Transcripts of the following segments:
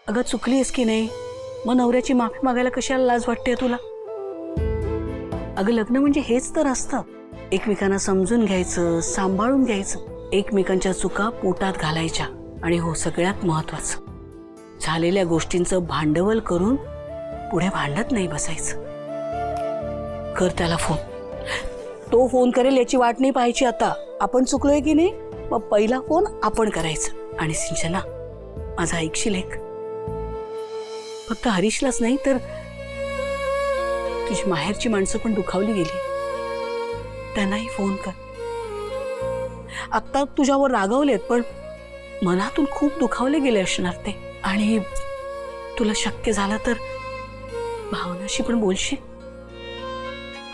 अगं चुकलीस की नाही? मग नवऱ्याची माफी मागायला कशाला लाज वाटते तुला? अगं लग्न म्हणजे हेच तर असतं, एकमेकांना समजून घ्यायचं, सांभाळून घ्यायचं, एकमेकांच्या चुका पोटात घालायच्या आणि हो सगळ्यात महत्वाचं, झालेल्या गोष्टींचं भांडवल करून पुढे भांडत नाही बसायचं. कर त्याला फोन. तो फोन करेल याची वाट नाही पाहायची. आता आपण चुकलोय की नाही, मग पहिला फोन आपण करायचं. आणि सिंचना, माझा ऐकशील एक? फक्त हरीशलाच नाही तर तुझी माहेरची माणसं पण दुखावली गेली, त्यांनाही फोन कर. आता तुझ्यावर रागावलेत पण मनातून खूप दुखावले गेले असणार ते. आणि तुला शक्य झालं तर भावनाशी पण बोलशील.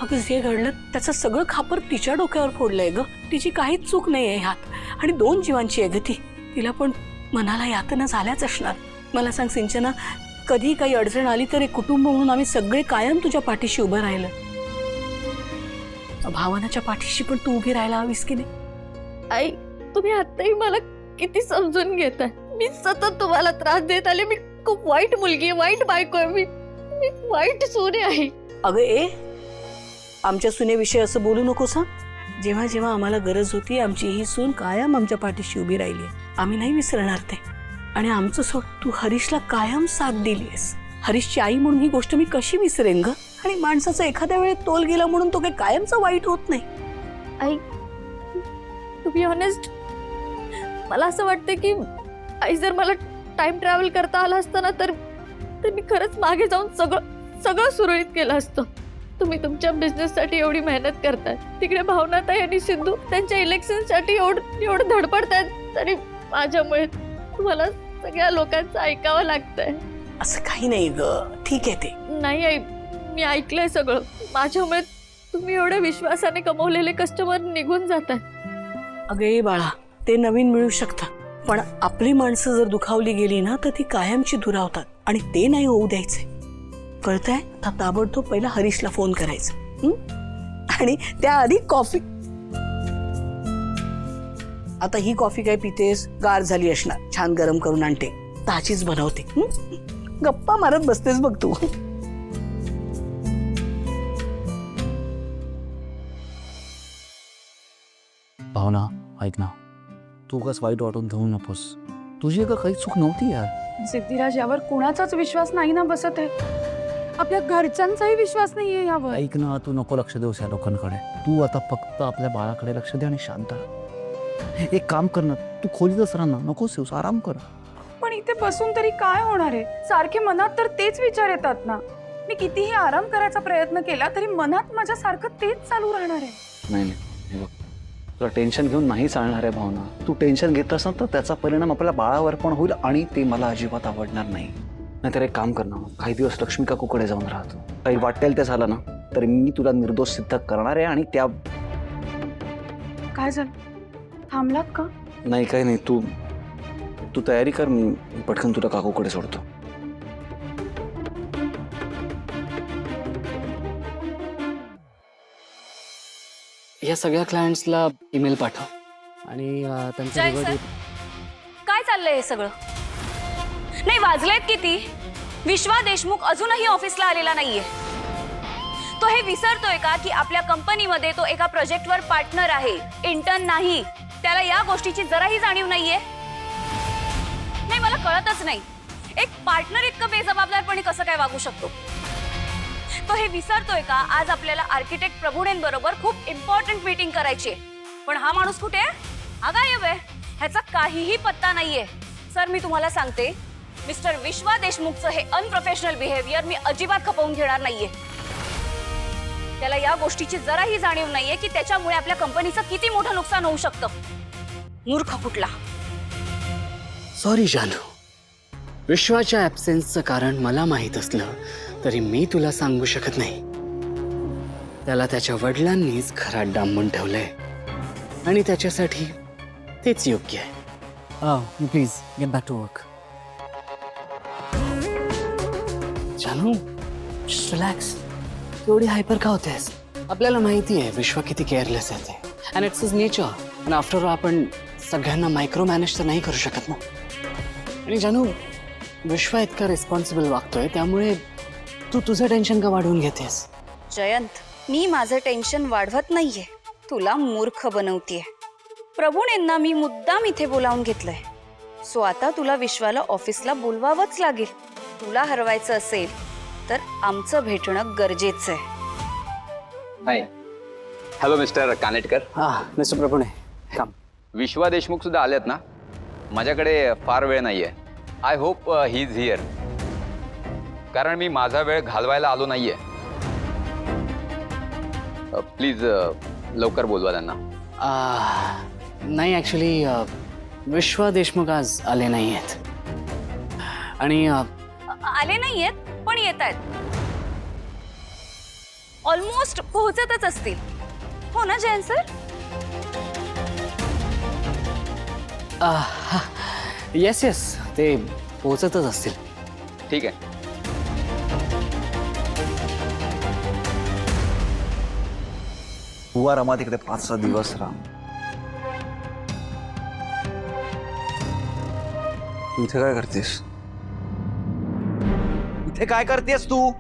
अगं जे घडलं त्याचं सगळं खापर तिच्या डोक्यावर फोडलंय ग. तिची काहीच चूक नाहीये ह्यात. आणि 2 जीवांची आहे ग ती. तिला पण मनाला यातना झाल्याच असणार. मला सांग सिंचना, कधी काही अडचण आली तर एक कुटुंब म्हणून आम्ही सगळे कायम तुझ्या पाठीशी उभं राहिलं. भावनाच्या पाठीशी पण तू उभी राहायला हवीस की नाही? आई, तुम्ही आताही मला किती समजून घेताय. मी सतत तुम्हाला त्रास देत आले. मी खूप वाईट मुलगी आहे, वाईट बायको आहे, मी वाईट सून आहे. अगं आमच्या सुनेविषयी असं बोलू नकोस हा. जेव्हा जेव्हा आम्हाला गरज होती आमची ही सून कायम आमच्या पाठीशी उभी राहिली. आम्ही नाही विसरणार ते. आणि आमचं सोड, तू हरीशला कायम साथ दिलीस. हरीशची आई म्हणून ही गोष्ट मी कशी विसरेन ग? आणि माणसाचा एखाद्या वेळेत तोल गेला म्हणून तो काही कायमचा वाईट होत नाही. आई, टू बी ऑनेस्ट, मला असं वाटतं की आई जर मला टाइम ट्रॅव्हल करता आलं असतं ना तर मी खरंच मागे जाऊन सगळं सुरळीत केलं असतं. तुम्ही तुमच्या बिझनेससाठी एवढी मेहनत करताय, तिकडे भावनाताई आणि सिद्धू त्यांच्या इलेक्शनसाठी एवढं धडपडतायत, तरी माझ्यामुळे तुम्हाला सगळ्या लोकांचं ऐकावं लागतंय. असं काही नाही ग, ठीक आहे ते. नाही आई, मी ऐकलंय सगळं. माझ्यामुळे तुम्ही एवढ्या विश्वासाने कमवलेले कस्टमर निघून जातात. अगे बाळा, ते नवीन मिळू शकतात पण आपली माणसं जर दुखावली गेली ना तर ती कायमची दुरावतात. आणि ते नाही होऊ द्यायचे, कळतंय? आता ताबडतोब पहिला हरीशला फोन करायचा. आणि त्याआधी कॉफी. आता ही कॉफी काय पितेस? गार झाली असणार, छान गरम करून आणते, ताजीच बनवते. गप्पा मारत बसतेस बघ तू. भावना ऐक ना, तू उगाच वाईट वाटून घेऊ नकोस. तुझी का काही चूक नव्हती यार. सिद्धिराज, यावर कोणाचाच विश्वास नाही ना बसत आहे. आपल्या घरच्यांचाही विश्वास नाहीये यावर. ऐक ना, तू नको लक्ष देऊस या लोकांकडे. तू आता फक्त आपल्या बाळाकडे लक्ष दे आणि शांत राहा. एक काम कर ना, तू खोलीतच राहा ना, नकोस येऊस, आराम कर. पण इथे बसून तरी काय होणार आहे? सारखे मनात तर तेच विचार येतात ना. मी कितीही आराम करायचा प्रयत्न केला तरी मनात माझ्या सारखं तेच चालू राहणार आहे. नाही हे बघ, तुला टेन्शन घेऊन नाही चालणार आहे भावना. तू टेन्शन घेत असेल तर त्याचा परिणाम आपल्या बाळावर पण होईल आणि ते मला अजिबात आवडणार नाही. नाहीतर एक काम कर ना, काही दिवस लक्ष्मी काकूकडे जाऊन राहतो. काही वाटेल ते झालं ना तर मी तुला निर्दोष सिद्ध करणार आहे. आणि त्या काय झालं? थांबलात का? नाही काही नाही, तू तयारी कर, मी पटकन तुला काकूकडे सोडतो. या सगळ्या क्लायंट्सला ईमेल पाठव आणि त्यांच्या जय सर, काय चाललंय हे सगळं? नाही, वाजलेत किती? विश्वा देशमुख अजूनही ऑफिसला आलेला नाहीये. तो हे विसरतोय का की आपल्या कंपनीमध्ये तो एका प्रोजेक्टवर पार्टनर आहे, इंटर्न नाही? त्याला या गोष्टीची जराही जाणीव नाहीये. नाही, मला कळतच नाही, एक पार्टनर इतकं बेजबाबदारपणे कसं काय वागू शकतो? तो हे विसरतोय का आज आपल्याला आर्किटेक्ट प्रभुणेंबरोबर खूप इम्पॉर्टंट मीटिंग करायची आहे? पण हा माणूस कुठे आहे? हा गायब आहे, ह्याचा काहीही पत्ता नाहीये. सर, मी तुम्हाला सांगते, मिस्टर विश्वा देशमुखचं हे अनप्रोफेशनल बिहेवियर मी अजिबात खपवून घेणार नाहीये. त्याला या गोष्टीची जराही जाणीव नाहीये की त्याच्यामुळे आपल्या कंपनीचं किती मोठं नुकसान होऊ शकतं. मूर्ख कुठला. सॉरी जानू, विश्वाच्या ॲब्सेन्सचं कारण मला माहीत असलं तरी मी तुला सांगू शकत नाही. त्याला त्याच्या वडिलांनीच घरात डांबून ठेवलंय आणि त्याच्यासाठी तेच योग्य आहे. Please get back to work. जानू, जस्ट रिलॅक्स. एवढी हायपर का होतेस? आपल्याला माहिती आहे विश्वा किती केअरलेस आहे ते, अँड इट्स हिज नेचर. आणि आफ्टर ऑल आपण सगळ्यांना मायक्रो मॅनेज तर नाही करू शकत ना. आणि जानू, विश्वा इतका रिस्पॉन्सिबल वागतोय, त्यामुळे तू तुझं टेन्शन का वाढवून घेतेस? जयंत, मी माझं टेन्शन वाढवत नाहीये, तुला मूर्ख बनवतीये. प्रभूणेंना मी मुद्दाम इथे बोलावून घेतलंय. सो आता तुला विश्वाला ऑफिसला बोलवावंच लागेल. तुला हरवायचं असेल तर आमचं भेटणं गरजेचं आहे. हाय, हॅलो मिस्टर कानेटकर. हा मिस्टर प्रभुणे, काम. विश्वा देशमुख सुद्धा आलेत ना? माझ्याकडे फार वेळ नाहीये. I hope he is here, कारण मी माझा वेळ घालवायला आलो नाहीये. प्लीज लवकर बोलवा त्यांना. नाही, ॲक्च्युली विश्वा देशमुख आज आले नाही आहेत. आणि आले नाहीयेत पण येत आहेत. ऑलमोस्ट पोहोचतच असतील, हो ना जयंत सर? येस येस, ते पोहोचतच असतील. ठीक आहे. बुवा रमा तिकडे 5-6 दिवस राहा. तू इथे काय करतेस? इथे काय करतेस तू?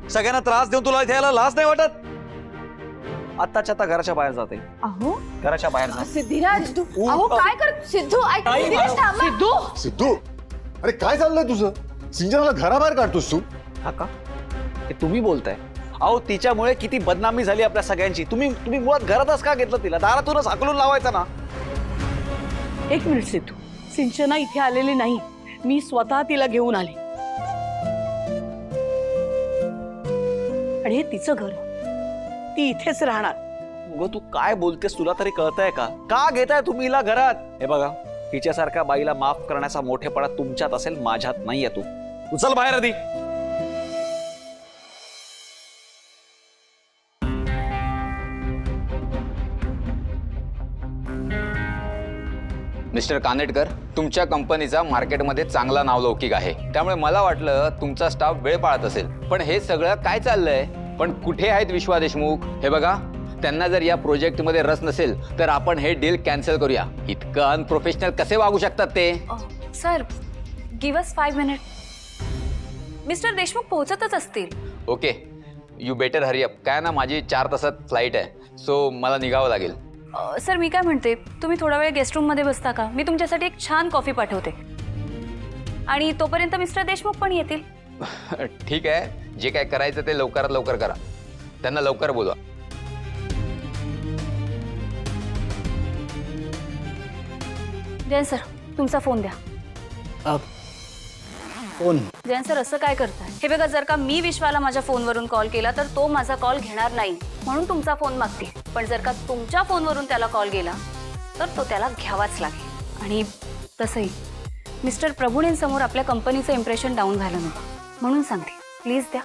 सगळ्यांना त्रास देऊन तुला इथे यायला लाज नाही वाटत? आत्ताच्या आता घराच्या बाहेर जाते. अहो घराच्या बाहेर जा. सिद्धिराज, अहो काय कर सिद्धू, ऐक सिद्धिराज, थांबा. सिद्धू, सिद्धू, अरे काय चाललंय तुझं? सिंचनाला घराबाहेर काढतोस तू? हा का? हे तुम्ही बोलताय? अहो तिच्यामुळे किती बदनामी झाली आपल्या सगळ्यांची. तुम्ही मुळात घरातच का घेतलं तिला? दारातूनच हाकलून लावायचं ना. एक मिनिट सिद्धू, सिंचना इथे आलेली नाही, मी स्वतः तिला घेऊन आले. आणि हे तिचं घर, ती इथेच राहणार. उगं तू काय बोलतेस? तुला तरी कळतंय का? का घेताय तुम्ही हिला घरात? हे बघा, तिच्यासारख्या बाईला माफ करण्याचा मोठेपणा तुमच्यात असेल, माझ्यात नाहीये. तू चल बाहेर आधी. मिस्टर कानेटकर, तुमच्या कंपनीचा मार्केटमध्ये चांगला नावलौकिक आहे, त्यामुळे मला वाटलं तुमचा स्टाफ वेळ पाळत असेल. पण हे सगळं काय चाललंय? पण कुठे आहेत विश्वा देशमुख? हे बघा, त्यांना जर या प्रोजेक्टमध्ये रस नसेल तर आपण हे डील कॅन्सल करूया. इतकं अनप्रोफेशनल कसे वागू शकतात ते? Sir, give us 5 minute. Mister Deshmukh पोहोचतच असतील. Okay, you better hurry up. काय ना, माझी 4 तासात फ्लाईट आहे, सो मला निघावं लागेल. सर, मी काय म्हणते, तुम्ही थोडा वेळ गेस्ट रूम मध्ये बसता का? मी तुमच्यासाठी एक छान कॉफी पाठवते. आणि तोपर्यंत मिस्टर देशमुख पण येतील. ठीक आहे, जे काय करायचं ते लवकरात लवकर करा. त्यांना लवकर बोलवा. जयंत सर, तुमचा फोन द्या. फोन? जयंत सर, असं काय करताय? हे बघा, जर का मी विश्वाला माझ्या फोनवरून कॉल केला तर तो माझा कॉल घेणार नाही, म्हणून तुमचा फोन मागते. पण जर का तुमच्या फोनवरून त्याला कॉल गेला तर तो त्याला घ्यावाच लागेल. आणि तसंही मिस्टर प्रभुणेंसमोर आपल्या कंपनीचं इम्प्रेशन डाऊन झालं नको, म्हणून सांगते, प्लीज द्या.